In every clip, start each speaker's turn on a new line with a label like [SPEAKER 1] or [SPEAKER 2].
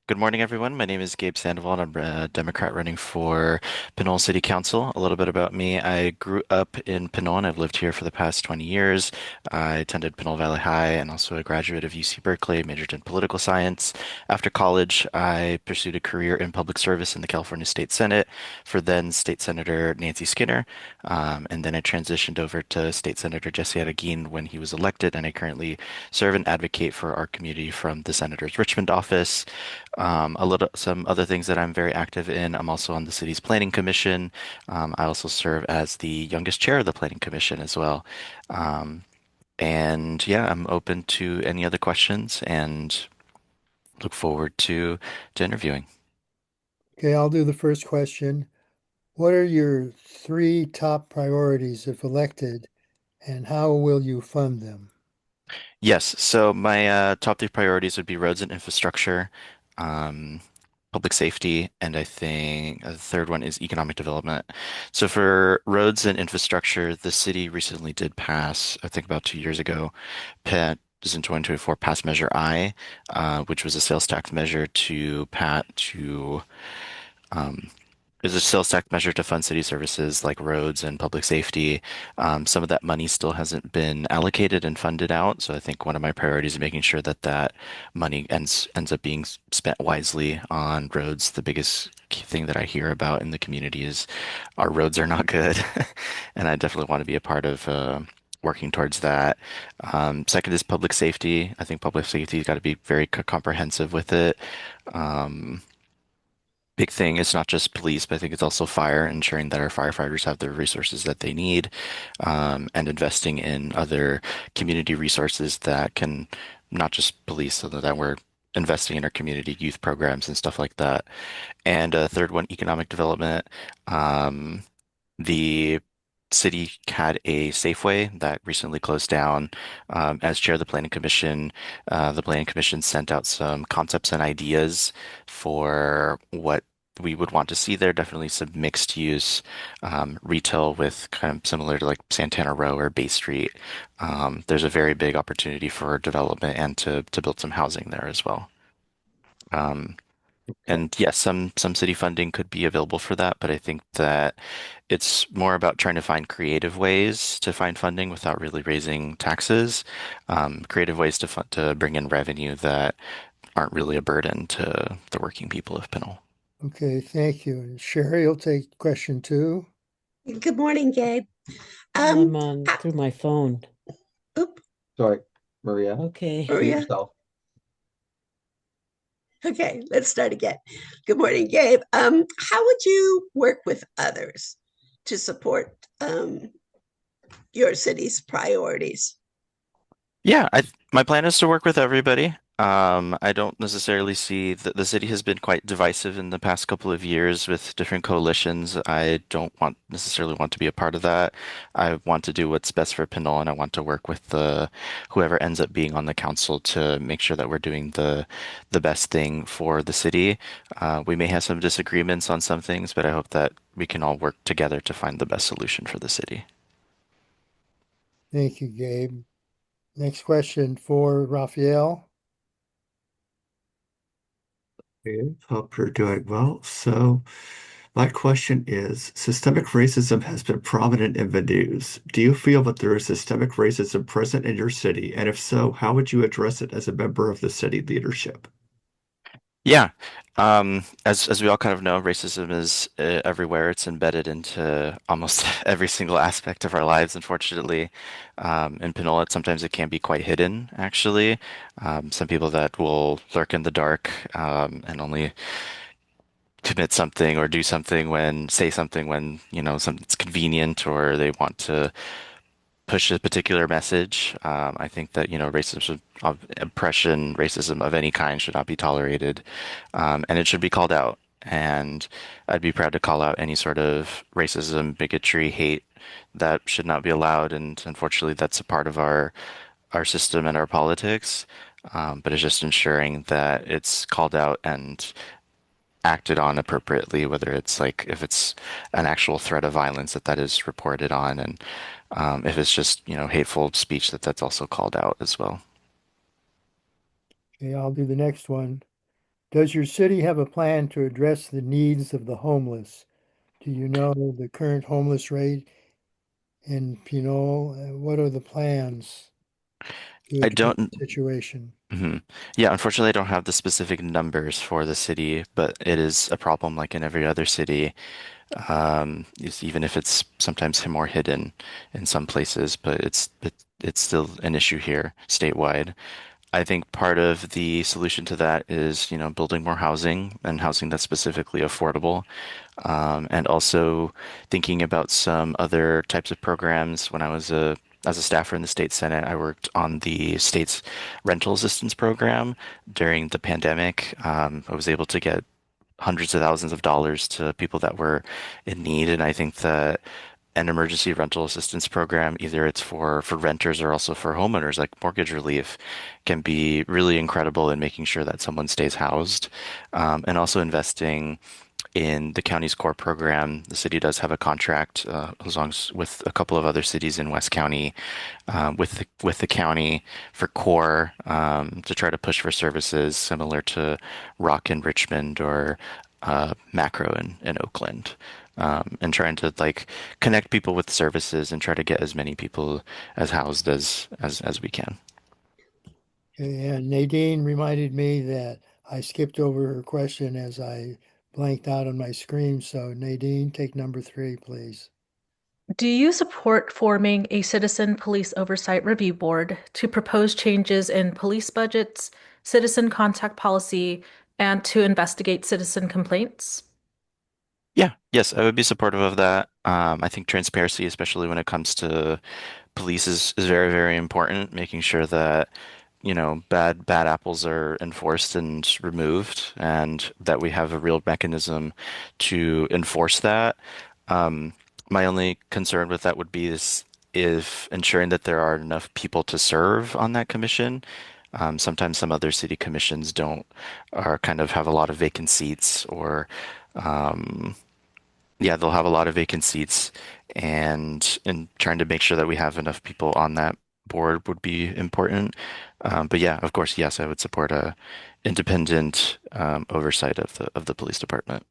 [SPEAKER 1] Good morning, everyone. My name is Gabe Sandoval, and I'm a Democrat running for Pinole City Council. A little bit about me. I grew up in Pinole, and I've lived here for the past 20 years. I attended Pinole Valley High and also a graduate of UC Berkeley, majored in political science. After college, I pursued a career in public service in the California State Senate for then State Senator Nancy Skinner. And then I transitioned over to State Senator Jesse Adeguin when he was elected, and I currently serve and advocate for our community from the senator's Richmond office. Some other things that I'm very active in. I'm also on the city's planning commission. I also serve as the youngest chair of the planning commission as well. Um, and yeah, I'm open to any other questions and look forward to interviewing.
[SPEAKER 2] Okay, I'll do the first question. What are your three top priorities if elected, and how will you fund them?
[SPEAKER 1] Yes, so my top three priorities would be roads and infrastructure, um, public safety, and I think the third one is economic development. So for roads and infrastructure, the city recently did pass, I think about 2 years ago, is in 2024, pass Measure I, which was a sales tax measure to um, is a sales tax measure to fund city services like roads and public safety. Some of that money still hasn't been allocated and funded out, so I think one of my priorities is making sure that that money ends up being spent wisely on roads. The biggest key thing that I hear about in the community is our roads are not good, and I definitely want to be a part of working towards that. Second is public safety. I think public safety's got to be very comprehensive with it. Um, Big thing is not just police, but I think it's also fire, ensuring that our firefighters have the resources that they need, and investing in other community resources that can not just police, so that we're investing in our community youth programs and stuff like that. And third one, economic development. Um, the city had a Safeway that recently closed down. As chair of the Planning Commission sent out some concepts and ideas for what we would want to see there. Definitely some mixed use retail with kind of similar to like Santana Row or Bay Street. There's a very big opportunity for development and to build some housing there as well. Um,
[SPEAKER 3] Okay.
[SPEAKER 1] and yes, some city funding could be available for that, but I think that it's more about trying to find creative ways to find funding without really raising taxes, creative ways to bring in revenue that aren't really a burden to the working people of Pinole.
[SPEAKER 2] Okay, thank you. And Sherry will take question two.
[SPEAKER 4] Good morning, Gabe.
[SPEAKER 5] I'm
[SPEAKER 4] Um,
[SPEAKER 5] on
[SPEAKER 4] uh,
[SPEAKER 5] through my phone.
[SPEAKER 4] oop,
[SPEAKER 3] Sorry, Maria,
[SPEAKER 5] Okay.
[SPEAKER 3] mute
[SPEAKER 4] Maria.
[SPEAKER 3] yourself.
[SPEAKER 4] Okay, let's start again. Good morning, Gabe. How would you work with others to support your city's priorities?
[SPEAKER 1] Yeah, my plan is to work with everybody. I don't necessarily see that the city has been quite divisive in the past couple of years with different coalitions. I don't necessarily want to be a part of that. I want to do what's best for Pinole, and I want to work with the whoever ends up being on the council to make sure that we're doing the best thing for the city. We may have some disagreements on some things, but I hope that we can all work together to find the best solution for the city.
[SPEAKER 2] Thank you, Gabe. Next question for Raphael.
[SPEAKER 6] Okay, hope you're doing well. So, my question is, systemic racism has been prominent in the news. Do you feel that there is systemic racism present in your city? And if so, how would you address it as a member of the city leadership?
[SPEAKER 1] Yeah. As we all kind of know, racism is everywhere. It's embedded into almost every single aspect of our lives, unfortunately. In Pinole, sometimes it can be quite hidden, actually. Some people that will lurk in the dark, and only commit something or do something say something when, it's convenient or they want to push a particular message. I think that, racism of oppression, racism of any kind should not be tolerated, and it should be called out. And I'd be proud to call out any sort of racism, bigotry, hate that should not be allowed. And unfortunately, that's a part of our system and our politics. But it's just ensuring that it's called out and acted on appropriately, whether it's like if it's an actual threat of violence that is reported on, and if it's just hateful speech that's also called out as well.
[SPEAKER 2] Okay, I'll do the next one. Does your city have a plan to address the needs of the homeless? Do you know the current homeless rate in Pinole? What are the plans to
[SPEAKER 1] I
[SPEAKER 2] address
[SPEAKER 1] don't.
[SPEAKER 2] the situation?
[SPEAKER 1] Mhm. Yeah, unfortunately, I don't have the specific numbers for the city, but it is a problem like in every other city. Even if it's sometimes more hidden in some places, but it's still an issue here statewide. I think part of the solution to that is, building more housing and housing that's specifically affordable. And also thinking about some other types of programs. When I was as a staffer in the state senate, I worked on the state's rental assistance program during the pandemic. I was able to get hundreds of thousands of dollars to people that were in need, and I think that an emergency rental assistance program, either it's for renters or also for homeowners, like mortgage relief, can be really incredible in making sure that someone stays housed, and also investing in the county's core program. The city does have a contract, as long as with a couple of other cities in West County, with the county for core, to try to push for services similar to Rock in Richmond or Macro in Oakland. And trying to like connect people with services and try to get as many people as housed as we can.
[SPEAKER 2] Okay, and Nadine reminded me that I skipped over her question as I blanked out on my screen. So Nadine, take number 3, please.
[SPEAKER 5] Do you support forming a citizen police oversight review board to propose changes in police budgets, citizen contact policy, and to investigate citizen complaints?
[SPEAKER 1] Yeah, yes, I would be supportive of that. I think transparency, especially when it comes to police, is very, very important. Making sure that, bad apples are enforced and removed, and that we have a real mechanism to enforce that. Um, my only concern with that would be is if ensuring that there are enough people to serve on that commission. Sometimes some other city commissions don't, or kind of have a lot of vacant seats, or um, yeah, they'll have a lot of vacant seats, and trying to make sure that we have enough people on that board would be important. But yeah, of course, yes, I would support a independent oversight of the police department.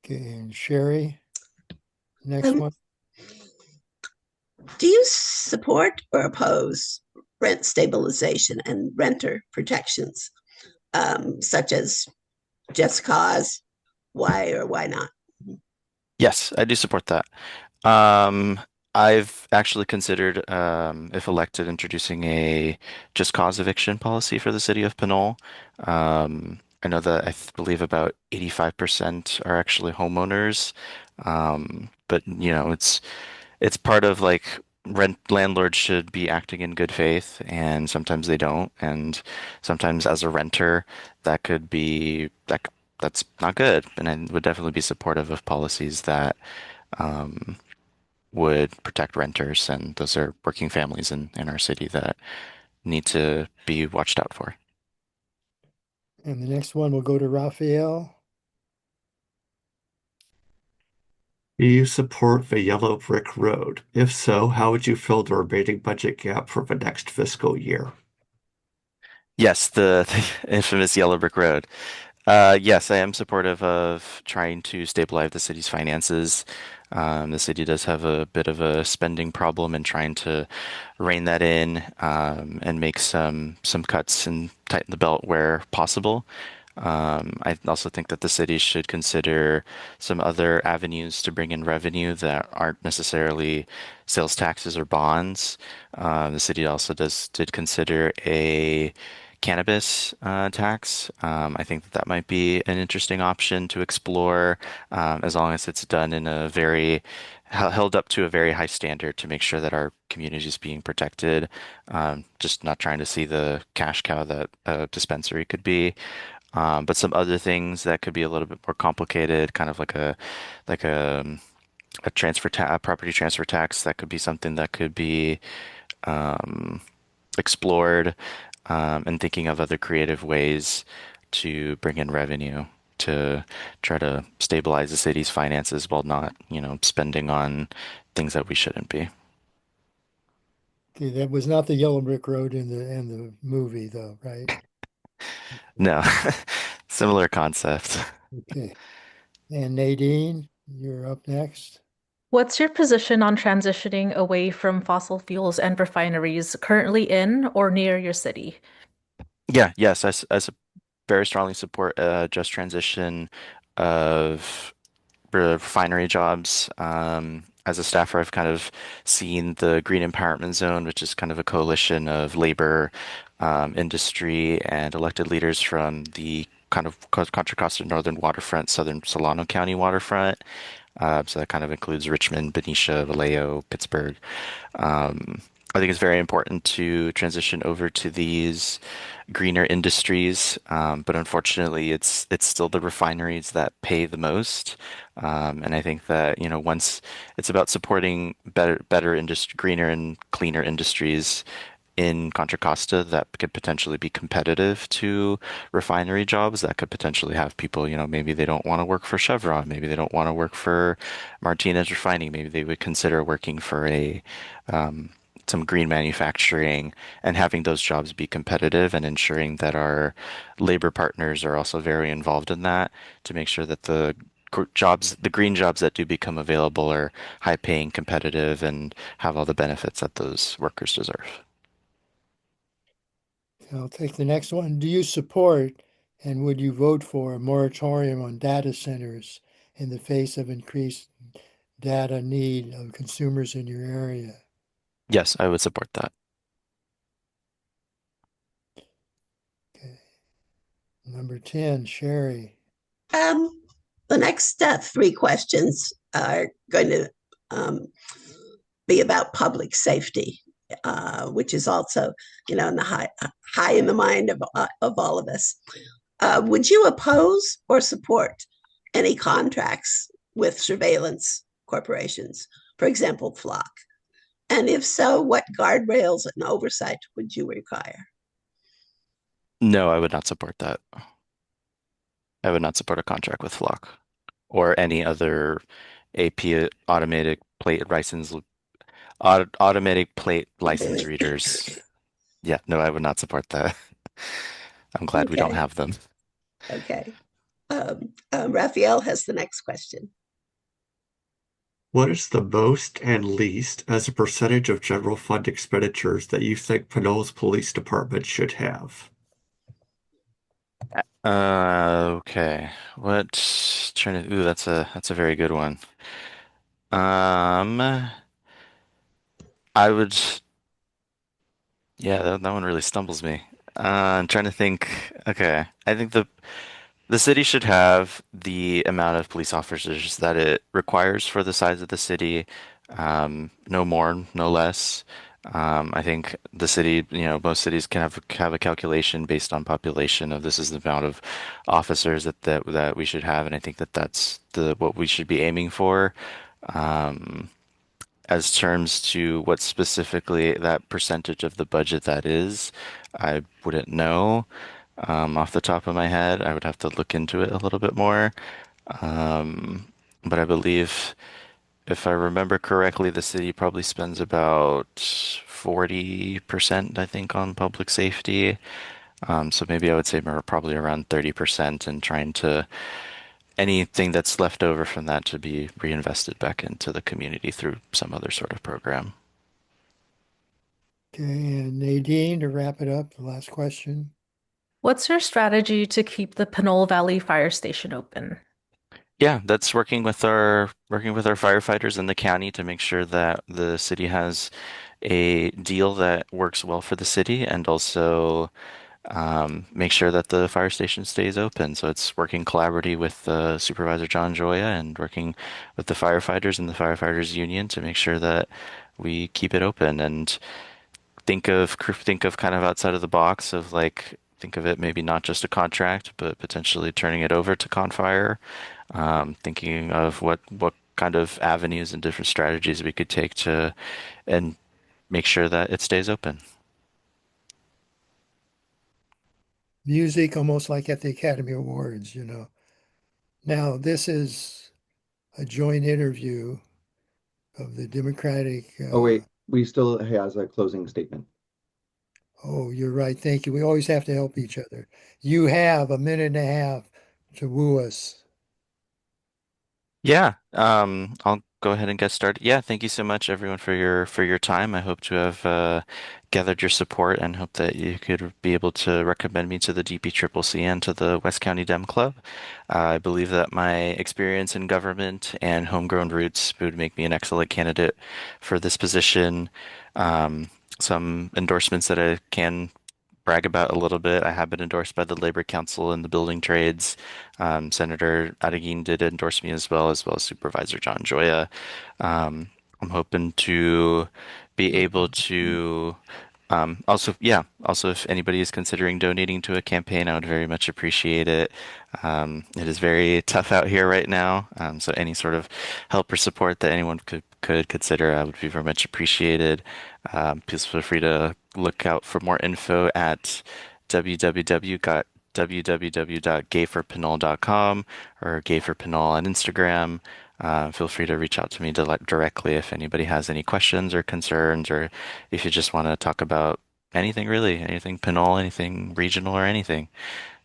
[SPEAKER 2] Okay, and Sherry, next
[SPEAKER 4] Um,
[SPEAKER 2] one.
[SPEAKER 4] do you support or oppose rent stabilization and renter protections, such as just cause? Why or why not?
[SPEAKER 1] Yes, I do support that. Um, I've actually considered, if elected, introducing a just cause eviction policy for the city of Pinole. I know that believe about 85% are actually homeowners. But it's part of like rent landlords should be acting in good faith, and sometimes they don't. And sometimes as a renter, that could be that's not good. And I would definitely be supportive of policies that um, would protect renters, and those are working families in our city that need to be watched out for.
[SPEAKER 2] And the next one will go to Raphael.
[SPEAKER 6] Do you support the yellow brick road? If so, how would you fill the remaining budget gap for the next fiscal year?
[SPEAKER 1] Yes, the infamous yellow brick road. Yes, I am supportive of trying to stabilize the city's finances. The city does have a bit of a spending problem, and trying to rein that in, and make some cuts and tighten the belt where possible. I also think that the city should consider some other avenues to bring in revenue that aren't necessarily sales taxes or bonds. The city also did consider a cannabis tax. I think that might be an interesting option to explore, as long as it's done in a very held up to a very high standard to make sure that our community is being protected. Just not trying to see the cash cow that a dispensary could be. But some other things that could be a little bit more complicated, kind of like a a property transfer tax, that could be something that could be um, explored, and thinking of other creative ways to bring in revenue to try to stabilize the city's finances while not, spending on things that we shouldn't be.
[SPEAKER 2] Okay, that was not the yellow brick road in the movie though, right?
[SPEAKER 1] No, Similar concept.
[SPEAKER 2] Okay. And Nadine, you're up next.
[SPEAKER 5] What's your position on transitioning away from fossil fuels and refineries currently in or near your city?
[SPEAKER 1] Yeah, yes, very strongly support a just transition of refinery jobs. As a staffer, I've kind of seen the Green Empowerment Zone, which is kind of a coalition of labor, industry, and elected leaders from the kind of Contra Costa Northern Waterfront, Southern Solano County waterfront. So that kind of includes Richmond, Benicia, Vallejo, Pittsburgh. I think it's very important to transition over to these greener industries, but unfortunately, it's still the refineries that pay the most. And I think that, once it's about supporting better industry, greener and cleaner industries in Contra Costa that could potentially be competitive to refinery jobs that could potentially have people, maybe they don't want to work for Chevron, maybe they don't want to work for Martinez Refining, maybe they would consider working for a um, some green manufacturing and having those jobs be competitive and ensuring that our labor partners are also very involved in that to make sure that the green jobs that do become available are high paying, competitive, and have all the benefits that those workers deserve.
[SPEAKER 2] I'll take the next one. Do you support and would you vote for a moratorium on data centers in the face of increased data need of consumers in your area?
[SPEAKER 1] Yes, I would support that.
[SPEAKER 2] Okay. Number 10, Sherry.
[SPEAKER 4] Um, the next three questions are going to um, be about public safety, which is also, in the high in the mind of all of us. Would you oppose or support any contracts with surveillance corporations, for example, Flock? And if so, what guardrails and oversight would you require?
[SPEAKER 1] No, I would not support that. I would not support a contract with Flock or any other AP automatic plate license readers. Yeah, no, I would not support that. I'm glad we don't
[SPEAKER 4] Okay,
[SPEAKER 1] have them.
[SPEAKER 4] okay. Raphael has the next question.
[SPEAKER 6] What is the most and least as a percentage of general fund expenditures that you think Pinole's police department should have?
[SPEAKER 1] Okay. Ooh, that's a very good one. Um, I would, yeah, that one really stumbles me. I'm trying to think. Okay. I think the city should have the amount of police officers that it requires for the size of the city, no more, no less. I think the city, most cities can have a calculation based on population of this is the amount of officers that we should have, and I think that that's the what we should be aiming for. Um, as terms to what specifically that percentage of the budget that is, I wouldn't know off the top of my head. I would have to look into it a little bit more. Um, but I believe, if I remember correctly, the city probably spends about 40%, I think, on public safety. So maybe I would say more probably around 30% and trying to anything that's left over from that to be reinvested back into the community through some other sort of program.
[SPEAKER 2] Okay, and Nadine, to wrap it up, the last question.
[SPEAKER 5] What's your strategy to keep the Pinole Valley Fire Station open?
[SPEAKER 1] Yeah, that's working with our firefighters in the county to make sure that the city has a deal that works well for the city and also make sure that the fire station stays open. So it's working collaboratively with Supervisor John Joya and working with the firefighters and the firefighters union to make sure that we keep it open and think of kind of outside of the box of like think of it maybe not just a contract, but potentially turning it over to Confire. Thinking of what kind of avenues and different strategies we could take to and make sure that it stays open.
[SPEAKER 2] Music, almost like at the Academy Awards. Now, this is a joint interview of the Democratic.
[SPEAKER 3] Oh, wait, we still has a closing statement.
[SPEAKER 2] Oh, you're right. Thank you. We always have to help each other. You have a minute and a half to woo us.
[SPEAKER 1] Yeah, I'll go ahead and get started. Yeah, thank you so much everyone for your time. I hope to have gathered your support and hope that you could be able to recommend me to the DPCCC and to the West County Dem Club. I believe that my experience in government and homegrown roots would make me an excellent candidate for this position. Um, some endorsements that I can brag about a little bit. I have been endorsed by the Labor Council and the building trades. Senator Adeguin did endorse me as well as Supervisor John Joya. I'm hoping to be able to also, if anybody is considering donating to a campaign, I would very much appreciate it. It is very tough out here right now, so any sort of help or support that anyone could consider, I would be very much appreciated. Please feel free to look out for more info at www.gayforpinole.com or gayforpinole on Instagram. Feel free to reach out to me directly if anybody has any questions or concerns, or if you just want to talk about anything really, anything Pinole, anything regional, or anything.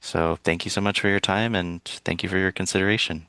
[SPEAKER 1] So thank you so much for your time and thank you for your consideration.